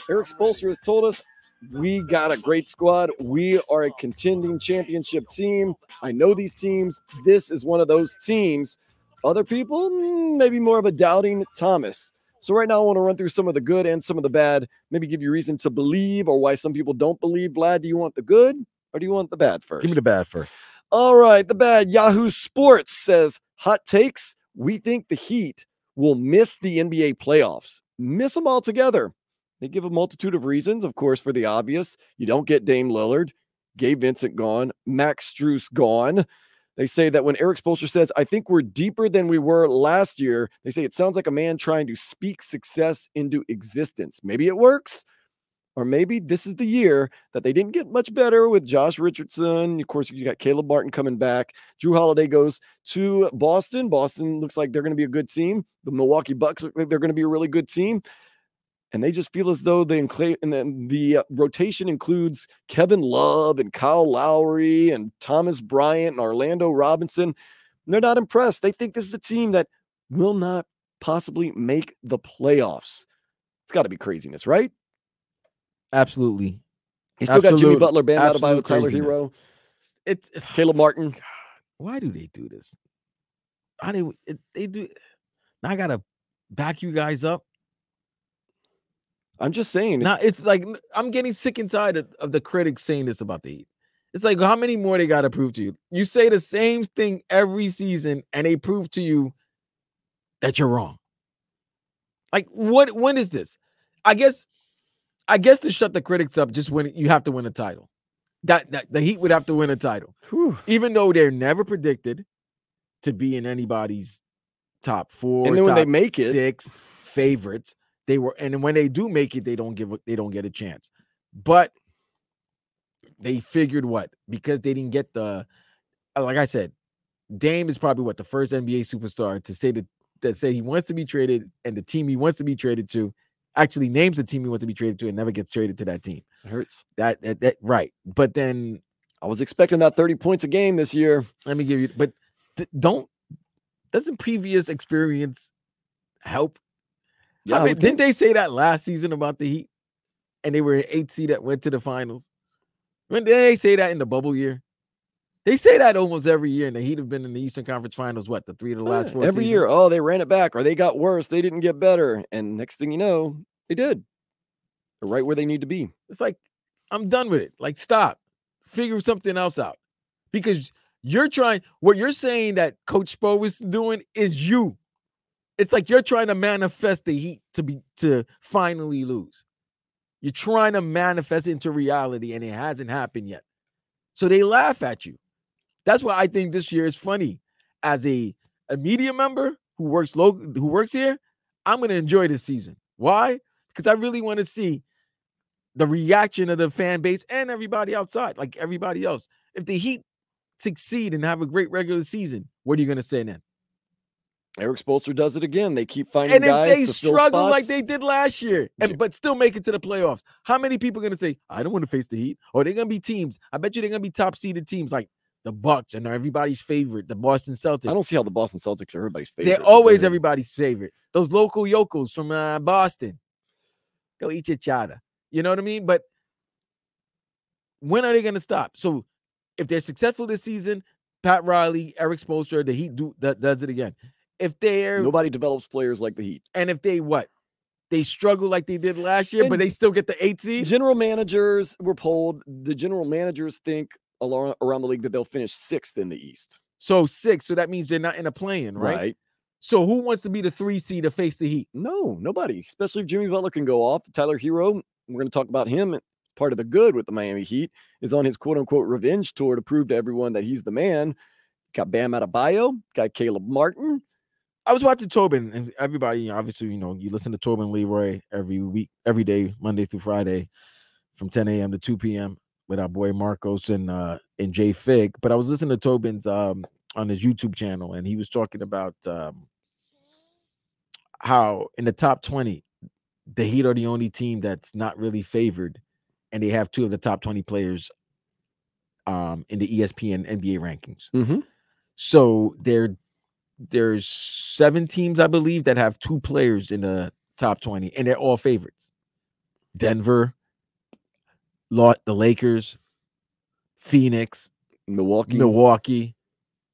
Eric Spoelstra has told us we got a great squad. We are a contending championship team. I know these teams. This is one of those teams. Other people, maybe more of a doubting Thomas. So right now I want to run through some of the good and some of the bad, maybe give you reason to believe or why some people don't believe. Vlad, do you want the good or do you want the bad first? Give me the bad first. All right, the bad. Yahoo Sports says, hot takes, we think the Heat will miss the NBA playoffs. Miss them altogether. They give a multitude of reasons, of course, for the obvious. You don't get Dame Lillard, Gabe Vincent gone, Max Strus gone. They say that when Eric Spoelstra says, I think we're deeper than we were last year, they say it sounds like a man trying to speak success into existence. Maybe it works, or maybe this is the year that they didn't get much better with Josh Richardson. Of course, you got Caleb Martin coming back. Drew Holiday goes to Boston. Boston looks like they're going to be a good team. The Milwaukee Bucks look like they're going to be a really good team. And they just feel as though the rotation includes Kevin Love and Kyle Lowry and Thomas Bryant and Orlando Robinson. They're not impressed. They think this is a team that will not possibly make the playoffs. It's got to be craziness, right? Absolutely. He's still got Jimmy Butler, Bam Adebayo, Tyler Herro. It's Caleb Martin. God, why do they do this? They do. Now I gotta back you guys up. I'm just saying. Now it's like I'm getting sick and tired of the critics saying this about the Heat. It's like, how many more they gotta prove to you? You say the same thing every season, and they prove to you that you're wrong. Like, what? When is this? I guess to shut the critics up, just when you have to win a title. That the Heat would have to win a title, even though they're never predicted to be in anybody's top 4, and then when they make it, 6 favorites. They were, and when they do make it, they don't get a chance. But they figured what? Because they didn't get like I said, Dame is probably the first NBA superstar to say he wants to be traded, and the team he wants to be traded to actually names the team he wants to be traded to and never gets traded to that team. It hurts. That right. But then I was expecting that 30 points a game this year. Let me give you, but doesn't previous experience help? Yeah, didn't they say that last season about the Heat? And they were an 8 seed that went to the finals. When did they say that in the bubble year? They say that almost every year, and the Heat have been in the Eastern Conference Finals, the 3 of the last 4 every seasons? year. Oh, they ran it back, or they got worse. They didn't get better. And next thing you know, they did. They're right where they need to be. It's like, I'm done with it. Like, stop. Figure something else out. Because what you're saying that Coach Spo is doing is you. It's like you're trying to manifest the Heat to finally lose. You're trying to manifest into reality, and it hasn't happened yet. So they laugh at you. That's why I think this year is funny. As a media member who works here, I'm going to enjoy this season. Why? Because I really want to see the reaction of the fan base and everybody outside, like everybody else. If the Heat succeed and have a great regular season, what are you going to say then? Eric Spoelstra does it again. They keep finding guys. And if they struggle like they did last year, but still make it to the playoffs, how many people are going to say, I don't want to face the Heat? Or they're going to be teams. I bet you they're going to be top-seeded teams like the Bucks and everybody's favorite, the Boston Celtics. I don't see how the Boston Celtics are everybody's favorite. They're always everybody's favorite. Those local yokels from Boston. Go eat your chowder. You know what I mean? But when are they going to stop? So if they're successful this season, Pat Riley, Eric Spoelstra, the Heat does it again. If nobody develops players like the Heat. And if they struggle like they did last year, but they still get the 8 seed. General managers were polled. The general managers think around the league that they'll finish 6th in the East. So 6. So that means they're not in a play-in, right? So who wants to be the 3 seed to face the Heat? No, nobody. Especially if Jimmy Butler can go off. Tyler Herro, we're going to talk about him. Part of the good with the Miami Heat is on his quote-unquote revenge tour to prove to everyone that he's the man. Got Bam Adebayo, got Caleb Martin. I was watching Tobin, and everybody, obviously, you listen to Tobin Leroy every week, every day, Monday through Friday, from 10 a.m. to 2 p.m. with our boy Marcos and Jay Fig. But I was listening to Tobin's on his YouTube channel, and he was talking about how in the top 20, the Heat are the only team that's not really favored, and they have 2 of the top 20 players in the ESPN NBA rankings. Mm-hmm. So there's 7 teams, I believe, that have 2 players in the top 20, and they're all favorites. Denver, the Lakers, Phoenix, Milwaukee,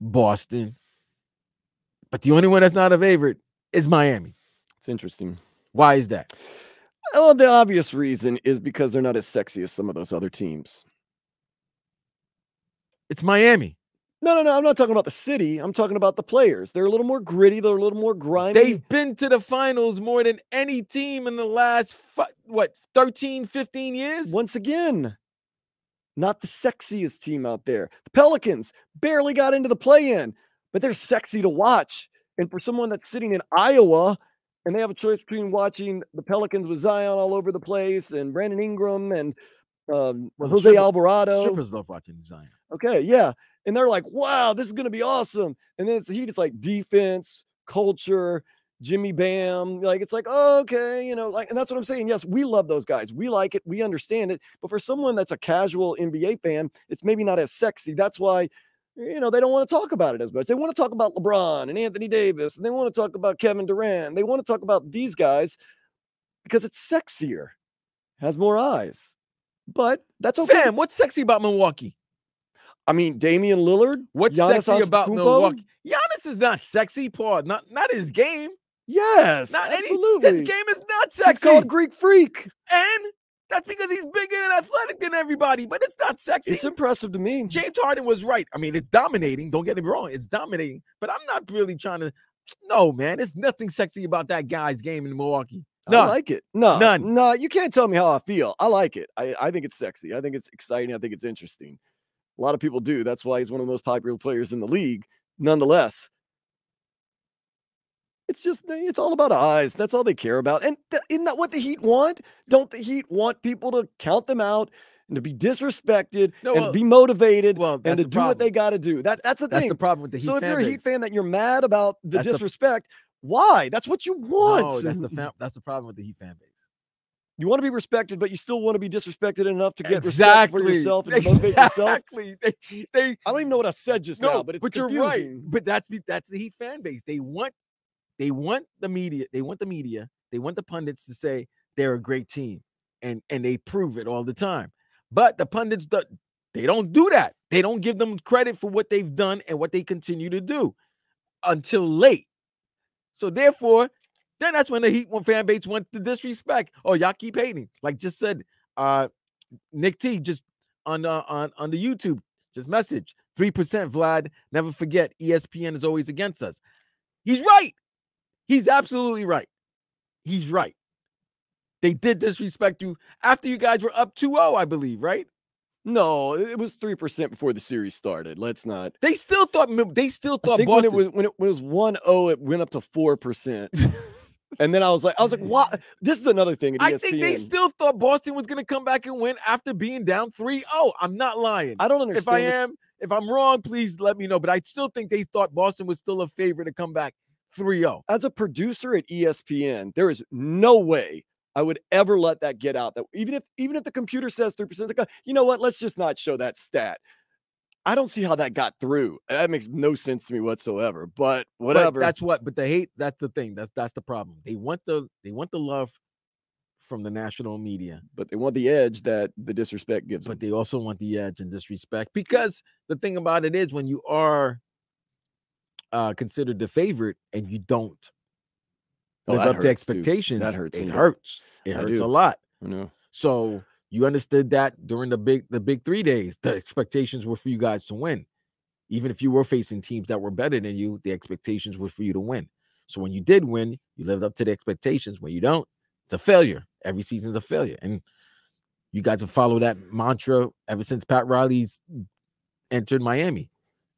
Boston. But the only one that's not a favorite is Miami. It's interesting. Why is that? Well, the obvious reason is because they're not as sexy as some of those other teams. It's Miami. No. I'm not talking about the city. I'm talking about the players. They're a little more gritty. They're a little more grimy. They've been to the finals more than any team in the last, 13, 15 years? Once again, not the sexiest team out there. The Pelicans barely got into the play-in, but they're sexy to watch. And for someone that's sitting in Iowa and they have a choice between watching the Pelicans with Zion all over the place and Brandon Ingram and Jose Alvarado. Strippers love watching Zion. Okay, yeah. And they're like, wow, this is going to be awesome. And then it's the Heat. It's like defense, culture, Jimmy Bam. Like, it's like, oh, okay, and that's what I'm saying. Yes, we love those guys. We like it. We understand it. But for someone that's a casual NBA fan, it's maybe not as sexy. That's why, they don't want to talk about it as much. They want to talk about LeBron and Anthony Davis, and they want to talk about Kevin Durant. They want to talk about these guys because it's sexier, has more eyes. But that's okay. Fam, what's sexy about Milwaukee? I mean, Damian Lillard. What's Giannis sexy about Milwaukee? Giannis is not sexy, Paul. Not his game. Yes, absolutely. His game is not sexy. It's called Greek Freak. And that's because he's bigger and athletic than everybody, but it's not sexy. It's impressive to me. James Harden was right. I mean, it's dominating. Don't get me wrong. It's dominating. But I'm not really trying to. No, man. There's nothing sexy about that guy's game in Milwaukee. None. I like it. None. No, you can't tell me how I feel. I like it. I think it's sexy. I think it's exciting. I think it's interesting. A lot of people do. That's why he's one of the most popular players in the league. Nonetheless, it's all about eyes. That's all they care about. And isn't that what the Heat want? Don't the Heat want people to count them out and to be disrespected and be motivated and to do what they got to do? That's the thing. That's the problem with the Heat. So if you're a Heat fan that you're mad about the disrespect, why? That's what you want. No, that's the problem with the Heat fan base. You want to be respected, but you still want to be disrespected enough to get respect for yourself and to motivate yourself. I don't even know what I said just now, but it's confusing. You're right. But that's the Heat fan base. They want the media. They want the media. They want the pundits to say they're a great team, and they prove it all the time. But the pundits, they don't do that. They don't give them credit for what they've done and what they continue to do until late. So therefore, then that's when the Heat fan base wants to disrespect. Oh, y'all keep hating. Like just said, Nick T just on the YouTube just message 3%. Vlad, never forget. ESPN is always against us. He's right. He's absolutely right. He's right. They did disrespect you after you guys were up 2-0, I believe, right? No, it was 3% before the series started. Let's not. They still thought I think Boston. when it was 1-0, it went up to 4%. And then I was like, what? This is another thing at ESPN. I think they still thought Boston was going to come back and win after being down 3-0. I'm not lying. I don't understand. If I'm wrong, please let me know. But I still think they thought Boston was still a favorite to come back 3-0. As a producer at ESPN, there is no way I would ever let that get out. That even if the computer says 3%, like, you know what? Let's just not show that stat. I don't see how that got through. That makes no sense to me whatsoever. But whatever. But the hate. That's the thing. That's the problem. They want the love from the national media, but they want the edge that the disrespect gives them. But they also want the edge and disrespect, because the thing about it is when you are considered the favorite and you don't live up to expectations, that hurts. It hurts. It hurts a lot. I know. So you understood that during the big 3 days, the expectations were for you guys to win. Even if you were facing teams that were better than you, the expectations were for you to win. So when you did win, you lived up to the expectations. When you don't, it's a failure. Every season is a failure. And you guys have followed that mantra ever since Pat Riley's entered Miami.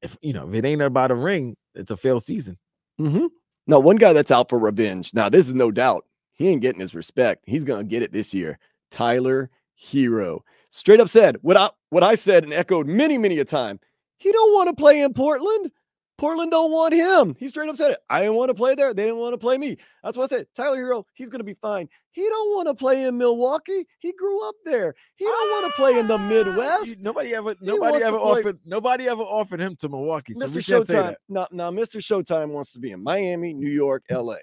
If it ain't about a ring, it's a failed season. Mm-hmm. Now, one guy that's out for revenge. Now, this is no doubt. He ain't getting his respect. He's going to get it this year. Tyler Herro straight up said what I said and echoed many a time. He don't want to play in Portland. Portland don't want him. He straight up said it. I didn't want to play there. They didn't want to play me. That's what I said. Tyler Herro, he's going to be fine. He don't want to play in Milwaukee. He grew up there. He don't want to play in the Midwest. Nobody ever offered him to Milwaukee. Mr. Showtime. No, Mr. Showtime wants to be in Miami, New York, LA.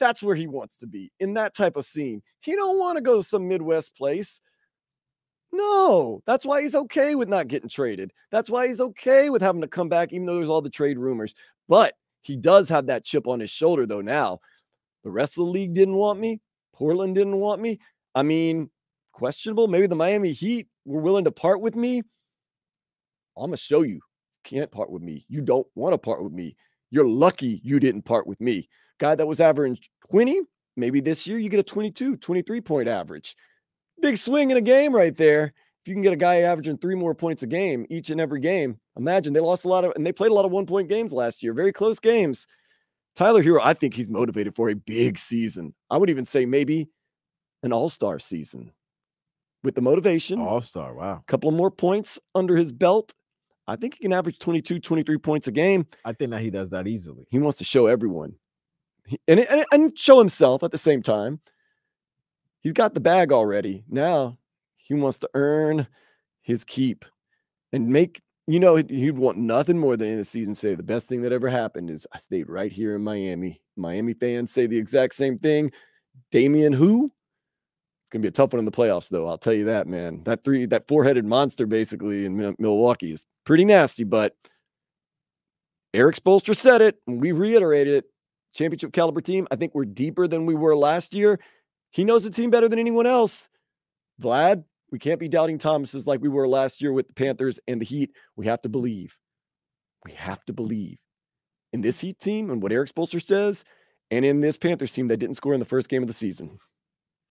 That's where he wants to be, in that type of scene. He don't want to go to some Midwest place. No, that's why he's okay with not getting traded. That's why he's okay with having to come back, even though there's all the trade rumors. But he does have that chip on his shoulder, though. Now, the rest of the league didn't want me. Portland didn't want me. I mean, questionable. Maybe the Miami Heat were willing to part with me. I'm going to show you. Can't part with me. You don't want to part with me. You're lucky you didn't part with me. Guy that was averaging 20, maybe this year you get a 22, 23-point average. Big swing in a game right there. If you can get a guy averaging 3 more points a game each and every game, imagine they lost a lot of, and they played a lot of 1-point games last year, very close games. Tyler Herro, I think he's motivated for a big season. I would even say maybe an all-star season with the motivation. All-star, wow. A couple of more points under his belt. I think he can average 22, 23 points a game. I think that he does that easily. He wants to show everyone and show himself at the same time. He's got the bag already. Now he wants to earn his keep and make, he'd want nothing more than in the season say the best thing that ever happened is I stayed right here in Miami. Miami fans say the exact same thing. Damian who? It's going to be a tough one in the playoffs, though. I'll tell you that, man. That four-headed monster basically in Milwaukee is pretty nasty, but Eric Spoelstra said it, and we reiterated it. Championship caliber team. I think we're deeper than we were last year. He knows the team better than anyone else. Vlad, we can't be doubting Thomas's like we were last year with the Panthers and the Heat. We have to believe. We have to believe in this Heat team and what Eric Spoelstra says, and in this Panthers team that didn't score in the first game of the season.